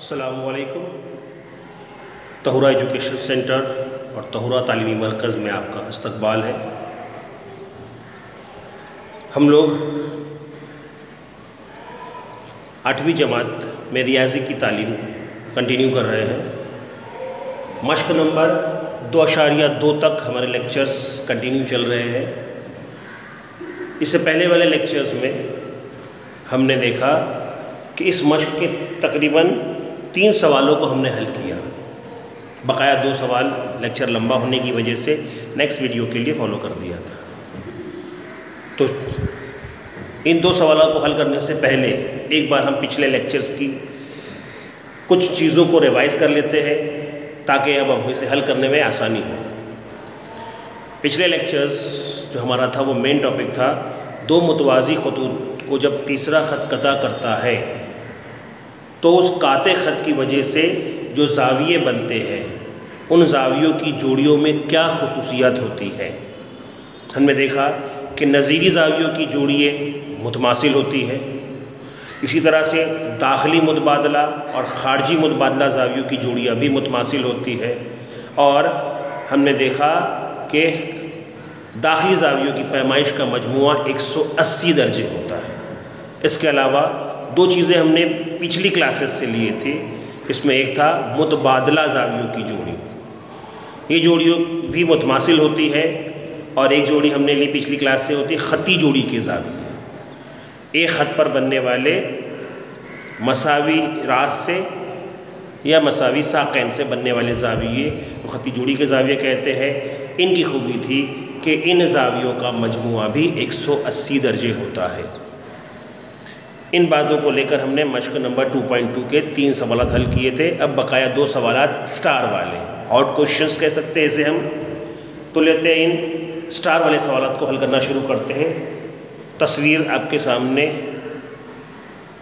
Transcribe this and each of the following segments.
अस्सलामुअलैकुम। तहुरा education centre और तहुरा तालीमी मरकज़ में आपका इस्तकबाल है। हम लोग 8वीं जमात में रियाजी की तालीम कंटिन्यू कर रहे हैं। मश्क नंबर 2.2 तक हमारे लेक्चर्स कंटिन्यू चल रहे हैं। इससे पहले वाले लेक्चर्स में हमने देखा कि इस मश्क के तकरीबन 3 सवालों को हमने हल किया। बकाया 2 सवाल लेक्चर लंबा होने की वजह से नेक्स्ट वीडियो के लिए फ़ॉलो कर दिया था। तो इन 2 सवालों को हल करने से पहले एक बार हम पिछले लेक्चर्स की कुछ चीज़ों को रिवाइज़ कर लेते हैं ताकि अब हम इसे हल करने में आसानी हो। पिछले लेक्चर्स जो हमारा था वो मेन टॉपिक था 2 मुतवाज़ी खतूत को जब तीसरा ख़त कता करता है तो उस काते ख़त की वजह से जो ज़ाविये बनते हैं उन ज़ावियों की जोड़ियों में क्या खुसूसियत होती है। हमने देखा कि नज़ीरी ज़ावियों की जोड़ियाँ मुतमासिल होती है। इसी तरह से दाखिली मुतबादला और ख़ारजी मुतबादला ज़ावियों की जोड़ियाँ भी मुतमासिल होती है। और हमने देखा कि दाखिली ज़ावियों की पैमाइश का मजमुआ 180 दर्जे होता है। इसके अलावा 2 चीज़ें हमने पिछली क्लासेस से लिए थे। इसमें एक था मुतबादला ज़ावियों की जोड़ी, ये जोड़ियों भी मुतमासिल होती है। और एक जोड़ी हमने ली पिछली क्लास से होती है ख़ती जोड़ी के ज़ाविये। एक ख़त पर बनने वाले मसावी रास से या मसावी साक़ैन से बनने वाले ज़ाविये वो ख़ती जोड़ी के ज़ाविये कहते हैं। इनकी खूबी थी कि इन ज़ावियों का मजमुआ भी 180 दर्जे होता है। इन बातों को लेकर हमने मश्क नंबर 2.2 के 3 सवाल हल किए थे। अब बकाया 2 सवाल स्टार वाले ऑड क्वेश्चंस कह सकते हैं इसे हम। तो लेते हैं इन स्टार वाले सवाल को हल करना शुरू करते हैं। तस्वीर आपके सामने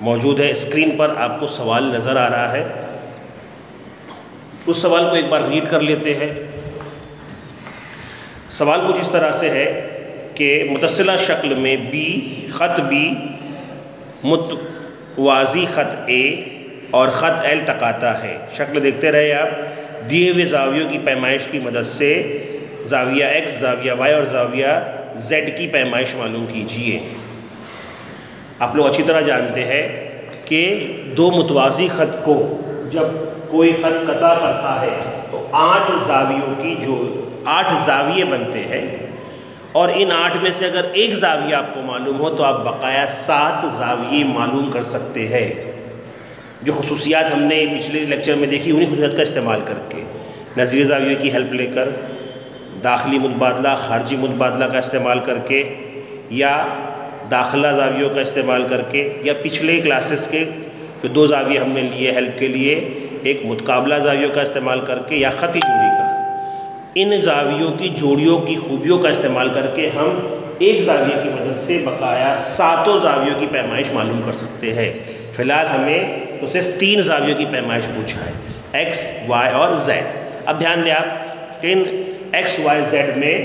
मौजूद है, स्क्रीन पर आपको सवाल नज़र आ रहा है। उस सवाल को एक बार रीड कर लेते हैं। सवाल कुछ इस तरह से है कि मुतसिला शक्ल में ख़त बी मुतवाज़ी ख़त ए और ख़त एल टकराता है। शक्ल देखते रहे आप। दिए हुए ज़ावियों की पैमाइश की मदद से ज़ाविया एक्स, ज़ाविया वाई और ज़ाविया जेड की पैमाइश मालूम कीजिए। आप लोग अच्छी तरह जानते हैं कि 2 मुतवाज़ी ख़त को जब कोई ख़त कता करता है तो 8 ज़ाविये बनते हैं। और इन 8 में से अगर एक ज़ाविया आपको मालूम हो तो आप बकाया 7 ज़ाविये मालूम कर सकते हैं। जो खुसूसियात हमने पिछले लेक्चर में देखी उन्हीं खुसूसियात का इस्तेमाल करके नज़ीरी ज़ावियों की हेल्प लेकर, दाखिली मुतबादला ख़ारजी मुतबादला का इस्तेमाल करके, या दाखिला ज़ावियों का इस्तेमाल करके, या पिछले क्लासेस के जो 2 ज़ाविये हमने लिए हेल्प के लिए, एक मुतकाबला ज़ावियों का इस्तेमाल करके या ख़ती जोड़ी का, इन ज़ावियों की जोड़ियों की खूबियों का इस्तेमाल करके हम एक ज़ाविये की मदद से बकाया 7 ज़ावियों की पैमाइश मालूम कर सकते हैं। फ़िलहाल हमें तो सिर्फ 3 ज़ावियों की पैमाइश पूछा है, एक्स, वाई और जेड। अब ध्यान दें आप कि इन एक्स, वाई, जेड में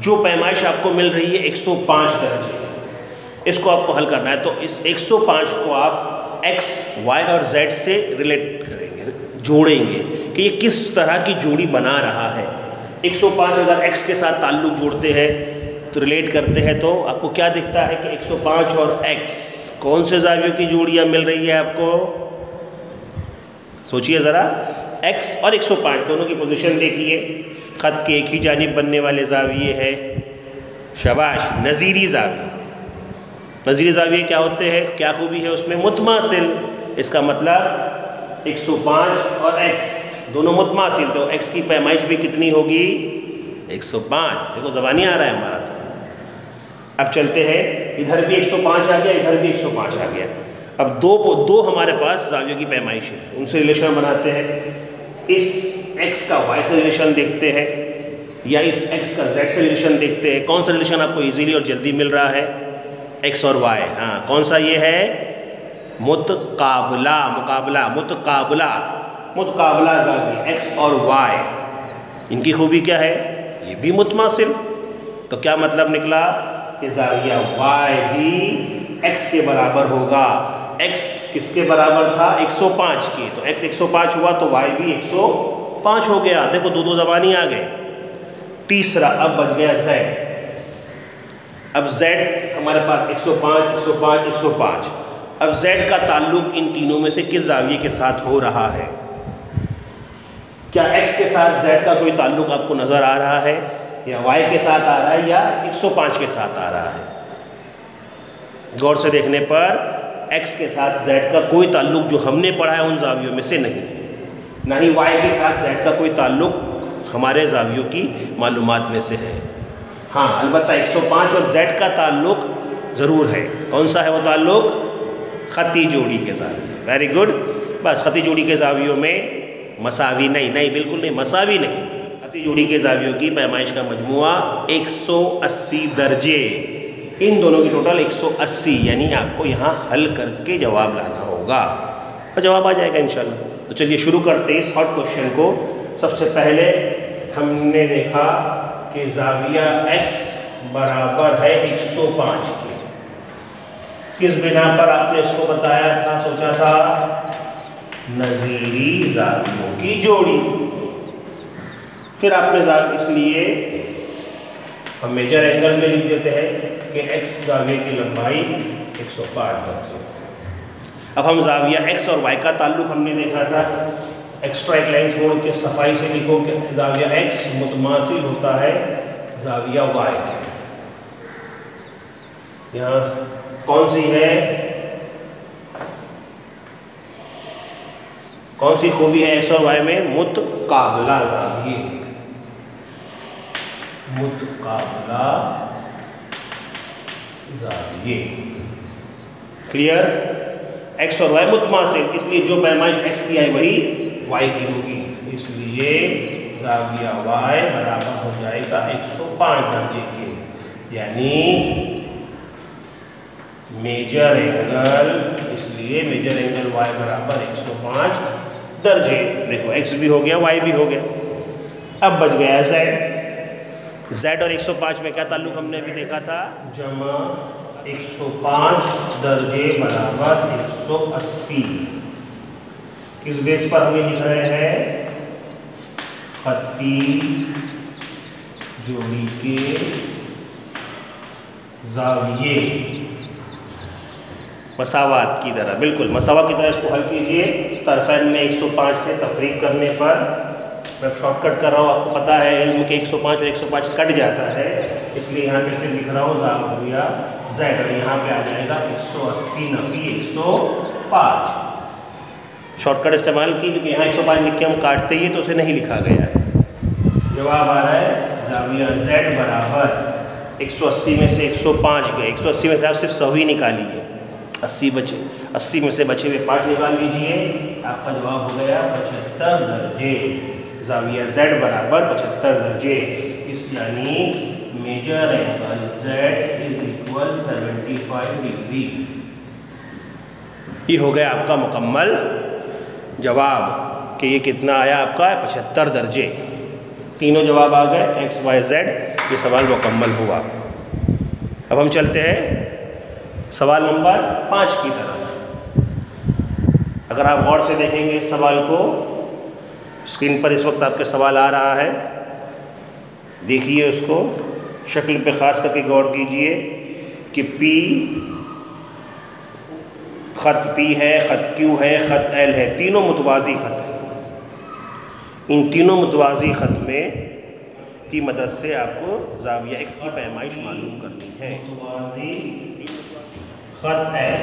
जो पैमाइश आपको मिल रही है 105 दर्जे, इसको आपको हल करना है। तो इस 105 को आप एक्स, वाई और जेड से रिलेट करेंगे, जोड़ेंगे कि ये किस तरह की जोड़ी बना रहा है। 105 अगर x के साथ ताल्लुक़ जोड़ते हैं तो रिलेट करते हैं तो आपको क्या दिखता है कि 105 और x कौन से ज़ावियों की जोड़ियाँ मिल रही है आपको? सोचिए ज़रा। x और 105 दोनों की पोजीशन देखिए। ख़त के एक ही जानिब बनने वाले ज़ाविये है। शाबाश। नज़ीरी ज़ाविये, नज़ीरी ज़ाविये क्या होते हैं, क्या खूबी है उसमें? मुतमासिल। इसका मतलब 105 और x दोनों मुतमासिल, तो x की पैमाइश भी कितनी होगी? 105। देखो ज़बानी आ रहा है हमारा। तो अब चलते हैं, इधर भी 105 आ गया, इधर भी 105 आ गया। अब दो हमारे पास ज़ावियों की पैमाइश है, उनसे रिलेशन बनाते हैं। इस x का y से रिलेशन देखते हैं या इस x का z से रिलेशन देखते हैं। कौन सा रिलेशन आपको इजीली और जल्दी मिल रहा है? x और y। हाँ, कौन सा ये है? मुतकाबला, मुकाबला, मुतकाबला, मुतकाबला ज़ाविये x और y। इनकी खूबी क्या है? ये भी मुतमासिल। तो क्या मतलब निकला कि ज़ाविया y भी x के बराबर होगा। x किसके बराबर था 105 के, तो x 105 हुआ तो y भी 105 हो गया। देखो दो दो जबानी आ गए। तीसरा अब बच गया z। अब z हमारे पास 105 105 105। अब z का ताल्लुक इन तीनों में से किस जाविये के साथ हो रहा है? क्या x के साथ z का कोई ताल्लुक आपको नजर आ रहा है, या y के साथ आ रहा है, या 105 के साथ आ रहा है? गौर से देखने पर x के साथ z का कोई ताल्लुक जो हमने पढ़ा है उन जावियों में से नहीं, ना ही y के साथ z का कोई ताल्लुक हमारे जावियों की मालूमात में से है। हाँ, अलबत्ता 105 और z का ताल्लुक ज़रूर है। कौन सा है वो ताल्लुक? खती जोड़ी के जाविये। Very good. बस खती जोड़ी के जावियों में मसावी नहीं, बिल्कुल नहीं, मसावी नहीं। खती जोड़ी के जावियों की पैमाइश का मजमुआ 180 दर्जे। इन दोनों की टोटल 180, यानी आपको यहाँ हल करके जवाब लाना होगा और जवाब आ जाएगा इंशाल्लाह। तो चलिए शुरू करते हैं इस हॉट क्वेश्चन को। सबसे पहले हमने देखा कि जाविया x बराबर है 105 के। किस बिना पर आपने इसको बताया था, सोचा था? नजीरी जावियों की जोड़ी। फिर आपने इसलिए हम मेजर एंगल में लिख देते हैं कि x जाविये की लंबाई 105 दर्जे। अब हम जाविया x और y का ताल्लुक हमने देखा था। एक्स्ट्रा एक लाइन छोड़ के सफाई से लिखो कि जाविया x मुतमासिल होता है जाविया y। यहाँ कौन सी है, कौन सी खूबी है x और y में? मुतकाबला जाविये, मुतकाबला जाविये। क्लियर? x और y मुतमासिल, इसलिए जो पैमाइश x की है वही y की होगी, इसलिए जाविया y बराबर हो जाएगा 105 दर्जे के, यानी मेजर एंगल, इसलिए मेजर एंगल y बराबर 105 दर्जे। देखो x भी हो गया, y भी हो गया। अब बच गया z और 105 में क्या ताल्लुक हमने भी देखा था? जमा 105 दर्जे बराबर 180। किस बेस पर हमें लिख रहे हैं? खती जोड़ी के जाविये मसावात की तरह। बिल्कुल मसावा की तरह इसको हल कीजिए। तरफैन में 105 से तफरीक करने पर, मैं शॉर्टकट कर रहा हूँ, आपको पता है इल्म के 105 और 105 कट जाता है, इसलिए यहाँ पे से लिख रहा हूँ जाविया z, और यहाँ पे आ जाएगा 180 नफी 105। शॉर्टकट इस्तेमाल की, क्योंकि यहाँ 105 लिख के हम काटते ही तो उसे नहीं लिखा गया है। जवाब आ रहा है जाविया z बराबर 180 में से 105 गए। 180 में से आप सिर्फ 100 ही निकालिए, 80 बचे, 80 में से बचे हुए 5 निकाल लीजिए, आपका जवाब हो गया 75 दर्जे। जाविया z बराबर 75 दर्जे, इस यानी major angle z is equal 75 degree. ये हो गया आपका मुकम्मल जवाब कि ये कितना आया आपका 75 दर्जे। तीनों जवाब आ गए x y z। ये सवाल मुकम्मल हुआ। अब हम चलते हैं सवाल नंबर 5 की तरफ। अगर आप गौर से देखेंगे इस सवाल को, स्क्रीन पर इस वक्त आपके सवाल आ रहा है, देखिए उसको, शक्ल पे ख़ास करके गौर कीजिए कि P, ख़त P है, ख़त Q है, ख़त L है, तीनों मुतवाज़ी ख़त हैं। इन तीनों मुतवाज़ी ख़त में की मदद से आपको जाविया x की पैमाइश मालूम करनी है। मुतवाज़ी ख़त L,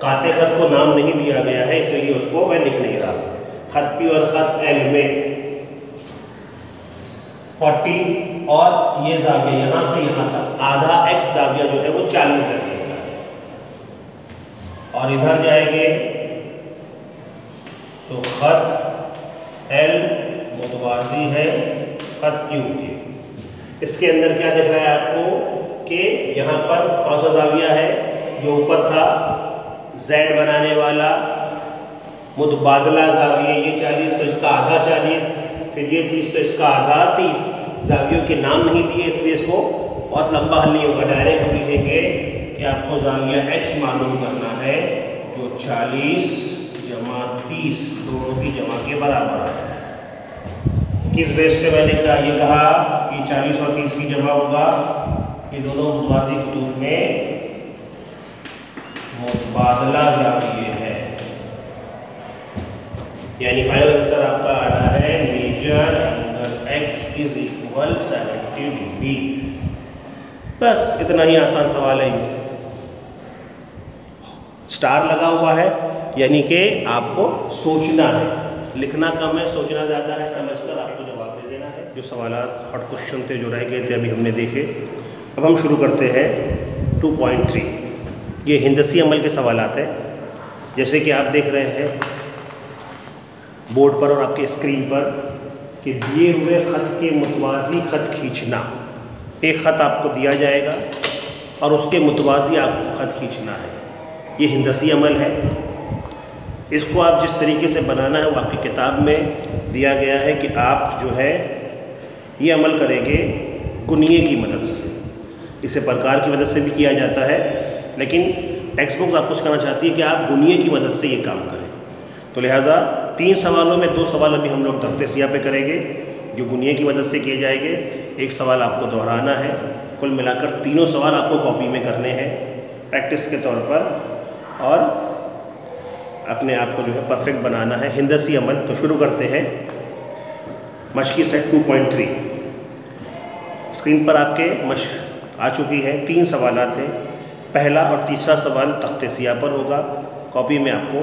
काते ख़त को नाम नहीं दिया गया है, इसलिए उसको मैं लिख नहीं रहा। ख़त P और ख़त L में 40 और ये जाविया यहाँ से यहाँ तक आधा x जाविया जो है वो 40 दर्जे का है, और इधर जाएंगे तो ख़त L मुतवाज़ी है ख़त Q के। इसके अंदर क्या दिख रहा है आपको कि यहाँ पर कौन सा जाविया है जो ऊपर था, Z बनाने वाला मुतबादला जाविया, ये 40 तो इसका आधा 40, फिर ये 30 तो इसका आधा 30। जावियों के नाम नहीं दिए इसलिए इसको बहुत लंबा हल नहीं होगा। डायरेक्ट हम लिखेंगे कि आपको जाविया x मालूम करना है जो 40 जमा 30 दोनों की जमा के बराबर है। किस बेस पे मैंने कहा ये कहा कि 40 और 30 की जमा होगा, ये दोनों मुतवाज़ी खतूत में मुतबादला जाविये है, यानी फाइनल आंसर आपका आ रहा है major angle x is equal 70 degree. बस इतना ही आसान सवाल है ये। स्टार लगा हुआ है यानी कि आपको सोचना है, लिखना कम है, सोचना ज़्यादा है, समझकर आपको जवाब दे देना है। जो सवालात हॉट क्वेश्चन थे जो रह गए थे अभी हमने देखे। अब हम शुरू करते हैं 2.3। ये हिंदसी अमल के सवालात हैं। जैसे कि आप देख रहे हैं बोर्ड पर और आपके स्क्रीन पर कि दिए हुए ख़त के मुतवाज़ी ख़त खींचना। एक ख़त आपको दिया जाएगा और उसके मुतवाज़ी आपको ख़त खींचना है। ये हिंदसी अमल है। इसको आप जिस तरीके से बनाना है वो आपकी किताब में दिया गया है कि आप जो है ये अमल करेंगे गुनिये की मदद से। इसे प्रकार की मदद से भी किया जाता है, लेकिन टेक्स्ट बुक आपको सिखाना चाहती है कि आप गुनिये की मदद से ये काम करें। तो लिहाजा 3 सवालों में 2 सवाल अभी हम लोग तख्ते-ए-सियाह पे करेंगे जो गुनिये की मदद से किए जाएंगे। एक सवाल आपको दोहराना है। कुल मिलाकर तीनों सवाल आपको कॉपी में करने हैं प्रैक्टिस के तौर पर और अपने आप को जो है परफेक्ट बनाना है। हिंदसी अमल तो शुरू करते हैं। मशक़ी सेट 2.3 स्क्रीन पर आपके मशक़ आ चुकी है। 3 सवालात हैं। पहला और तीसरा सवाल तख्ते-ए-सियाह पर होगा। कॉपी में आपको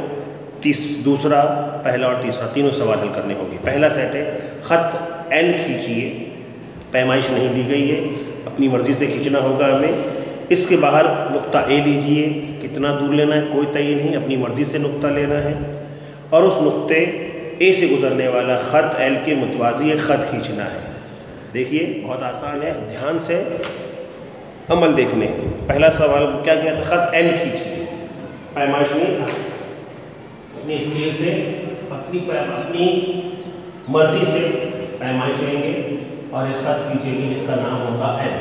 दूसरा, पहला और तीसरा तीनों सवाल हल करने होंगे। पहला सेट है ख़त L खींचिए। पैमाइश नहीं दी गई है, अपनी मर्ज़ी से खींचना होगा हमें। इसके बाहर नुक्ता A लीजिए। कितना दूर लेना है कोई तय नहीं, अपनी मर्ज़ी से नुक्ता लेना है और उस नुक्ते A से गुज़रने वाला ख़त L के मुतवाज़ी एक ख़त खींचना है। देखिए बहुत आसान है, ध्यान से अमल देखने। पहला सवाल क्या कहता है? ख़त L खींचिए। पैमाइश में अपने स्केल से अपनी मर्ज़ी से पैमाइश लेंगे और एक ख़त खींचेंगे जिसका नाम होगा L।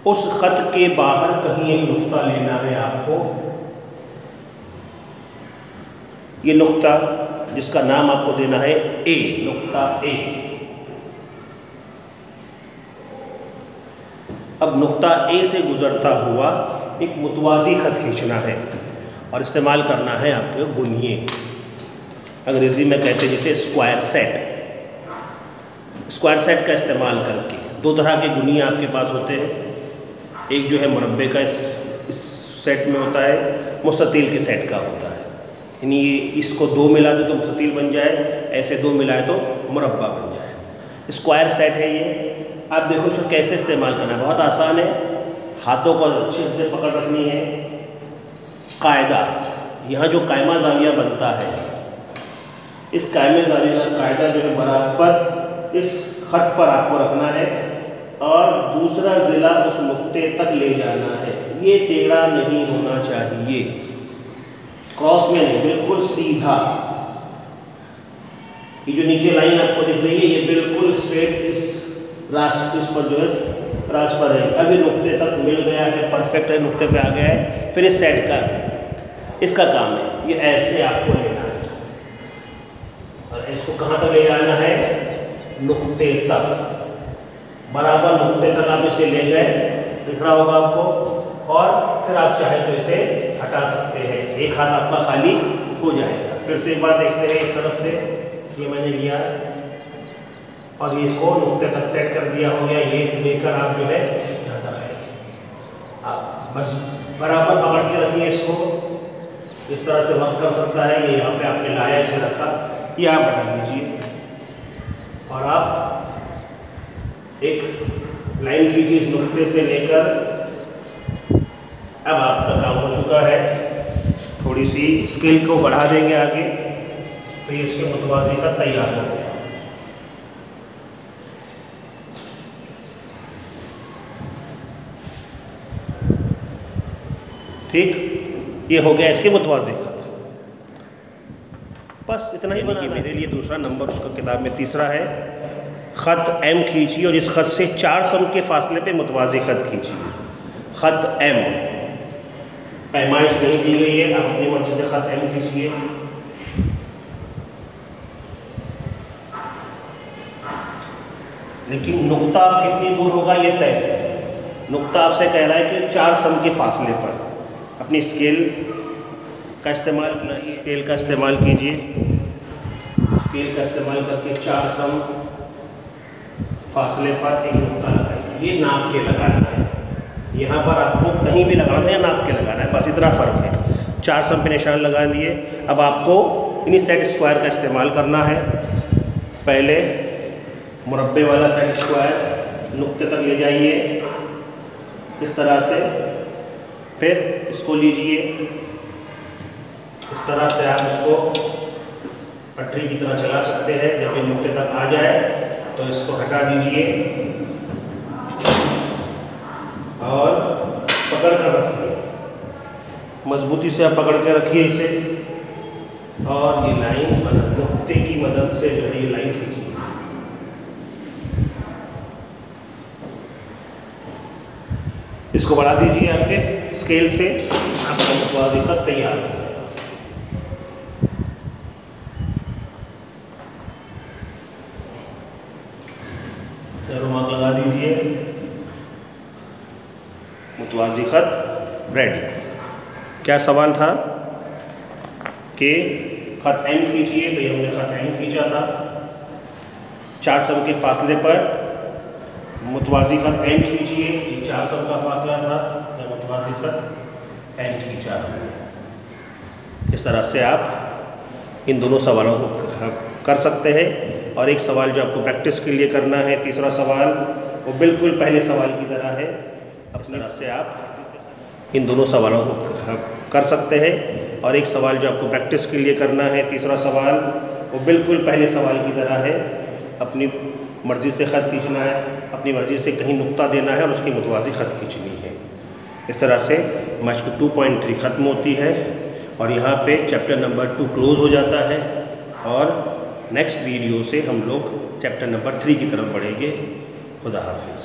उस ख़त के बाहर कहीं एक नुक्ता लेना है आपको। ये नुक्ता जिसका नाम आपको देना है A, नुक्ता A। अब नुक्ता A से गुजरता हुआ एक मुतवाज़ी ख़त खींचना है और इस्तेमाल करना है आपके गुनिये। अंग्रेज़ी में कहते हैं जिसे स्क्वायर सेट। स्क्वायर सेट का इस्तेमाल करके 2 तरह के गुनिये आपके पास होते हैं। एक जो है मुरब्बे का इस सेट में होता है, मुस्ततील के सेट का होता है। यानी इसको 2 मिला दो तो मुस्ततील बन जाए, ऐसे 2 मिलाए तो मुरब्बा बन जाए। स्क्वायर सेट है ये। आप देखो इसको कैसे इस्तेमाल करना है, बहुत आसान है। हाथों को अच्छे से पकड़ रखनी है। कायदा, यहाँ जो कायमा ज़ाविया बनता है, इस कायमे ज़ाविया का कायदा जो है बराबर इस ख़त पर आपको रखना है और दूसरा ज़िला उस नुक्ते तक ले जाना है। ये टेढ़ा नहीं होना चाहिए, क्रॉस में नहीं, बिल्कुल सीधा। ये जो नीचे लाइन आपको दिख रही है ये बिल्कुल स्ट्रेट इस पर जो है ट्रांसफर है। अभी नुक्ते तक मिल गया है, परफेक्ट है, नुक्ते पे आ गया है। फिर इस सेट का इसका काम है ये ऐसे आपको लेना है और इसको कहाँ तक ले जाना है? नुक्ते तक, बराबर नुक्ते तक आप इसे ले गए, दिख रहा होगा आपको। और फिर आप चाहे तो इसे हटा सकते हैं, एक हाथ आपका खाली हो जाएगा। फिर से एक बार देखते हैं इस तरफ से, ये मैंने लिया और ये इसको नुक्ते तक सेट कर दिया हो गया। ये लेकर आप जो है जाता रहेंगे। आप बस बराबर पकड़ के रखिए इसको, इस तरह से वर्क कर सकता है। ये यहाँ पे आपने लाया, इसे रखा, ये आप हटा दीजिए और आप एक लाइन कीजिए इस नुक्ते से लेकर। अब आपका काम हो चुका है। थोड़ी सी स्केल को बढ़ा देंगे आगे तो ये इसके मुतवाज़ी का तैयार हो गया। ठीक, ये हो गया इसके मुतवाज़ी का। बस इतना ही बना। मेरे लिए दूसरा नंबर उसका किताब में तीसरा है, ख़त M खींचिए और इस ख़त से 4 सम के फासले पे मुतवाज़ी ख़त खींचिए। ख़त M पैमाइश नहीं दी गई है, आप अपनी मर्जी से खत एम खींचिए। लेकिन नुक्ता कितनी दूर होगा ये तय है। नुक्ता आपसे कह रहा है कि 4 सम के फासले पर अपनी स्केल का इस्तेमाल कीजिए। स्केल का इस्तेमाल करके 4 सम फासले पर एक नुक्ता लगाइए। ये नाप के लगाना है, यहाँ पर आपको कहीं भी लगाना है या नाप के लगाना है, बस इतना फ़र्क है। 4 सम पे निशान लगा दिए। अब आपको इन्हीं सेट स्क्वायर का इस्तेमाल करना है। पहले मुरब्बे वाला सेट स्क्वायर नुक्ते तक ले जाइए इस तरह से, फिर इसको लीजिए इस तरह से, आप इसको पटरी की तरह चला सकते हैं। जब ये नुक्ते तक आ जाए तो इसको हटा दीजिए और पकड़ कर रखिए, मजबूती से आप पकड़ के रखिए इसे, और ये लाइन नुक्ते की मदद से जो है ये लाइन खींचिए। इसको बढ़ा दीजिए आपके स्केल से, आपका मुतवाज़ी खत तैयार हो जाएगा। मार्क लगा दीजिए, मुतवाज़ी खत रेडी। क्या सवाल था कि खत एम खींचिए, तो ये हमने खत एम खींचा था। 4 सम के फासले पर मुतवाज़ी खत एन खींचिए, ये 4 सम का फासला था, या मुतवाज़ी खत एन खींचा हमने। इस तरह से आप इन दोनों सवालों को कर सकते हैं। और एक सवाल जो आपको प्रैक्टिस के लिए करना है, तीसरा सवाल, वो बिल्कुल पहले सवाल की तरह है। इस तरह से आप इन दोनों सवालों को कर सकते हैं। और एक सवाल जो आपको प्रैक्टिस के लिए करना है, तीसरा सवाल, वो बिल्कुल पहले सवाल की तरह है। अपनी मर्ज़ी से ख़त खींचना है, अपनी मर्ज़ी से कहीं नुक्ता देना है और उसकी मुतवाज़ी ख़त खींचनी है। इस तरह से मश्क 2.3 ख़त्म होती है और यहाँ पे चैप्टर नंबर 2 क्लोज़ हो जाता है। और नेक्स्ट वीडियो से हम लोग चैप्टर नंबर 3 की तरफ बढ़ेंगे। खुदा हाफिज़।